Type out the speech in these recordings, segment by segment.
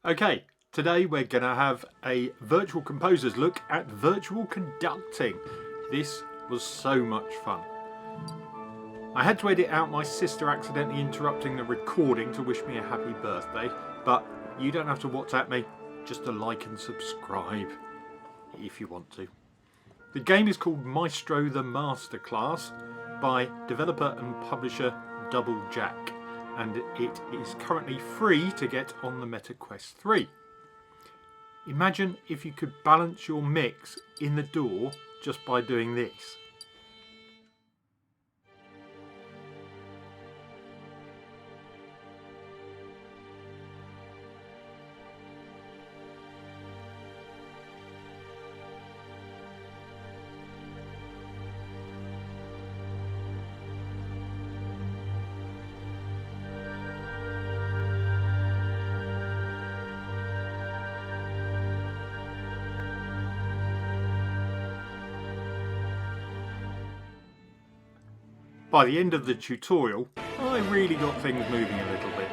Okay, today we're going to have a virtual composer's look at virtual conducting. This was so much fun. I had to edit out my sister accidentally interrupting the recording to wish me a happy birthday, but you don't have to WhatsApp me, just to like and subscribe if you want to. The game is called Maestro the Masterclass by developer and publisher Double Jack, and it is currently free to get on the Meta Quest 3. Imagine if you could balance your mix in the DAW just by doing this. By the end of the tutorial, I really got things moving a little bit.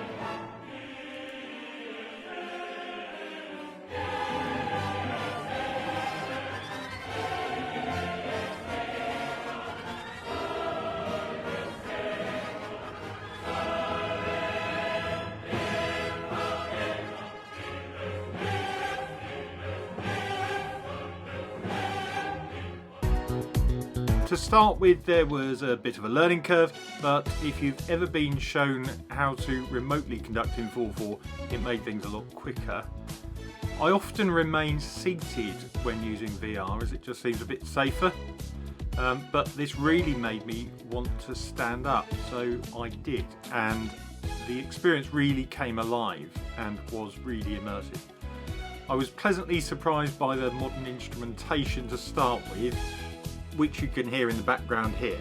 To start with, there was a bit of a learning curve, but if you've ever been shown how to remotely conduct in 4/4, it made things a lot quicker. I often remain seated when using VR as it just seems a bit safer, but this really made me want to stand up, so I did, and the experience really came alive and was really immersive. I was pleasantly surprised by the modern instrumentation to start with, which you can hear in the background here,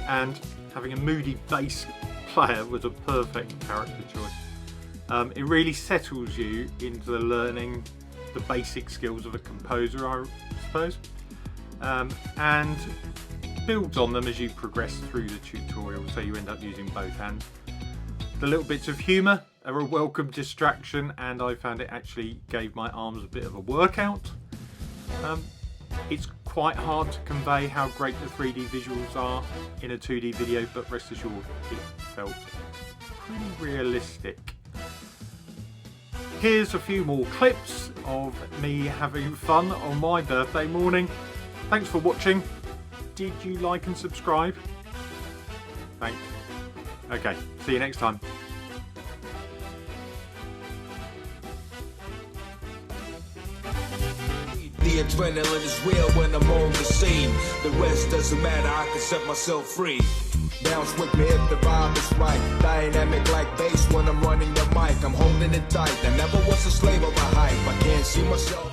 and having a moody bass player was a perfect character choice. It really settles you into the learning the basic skills of a composer, I suppose, and builds on them as you progress through the tutorial, so you end up using both hands. The little bits of humour are a welcome distraction, and I found it actually gave my arms a bit of a workout. It's quite hard to convey how great the 3D visuals are in a 2D video, but rest assured it felt pretty realistic. Here's a few more clips of me having fun on my birthday morning. Thanks for watching. Did you like and subscribe? Thanks. Okay, see you next time. The adrenaline is real when I'm on the scene. The rest doesn't matter, I can set myself free. Bounce with me if the vibe is right. Dynamic like bass when I'm running the mic. I'm holding it tight. I never was a slave of a hype. I can't see myself.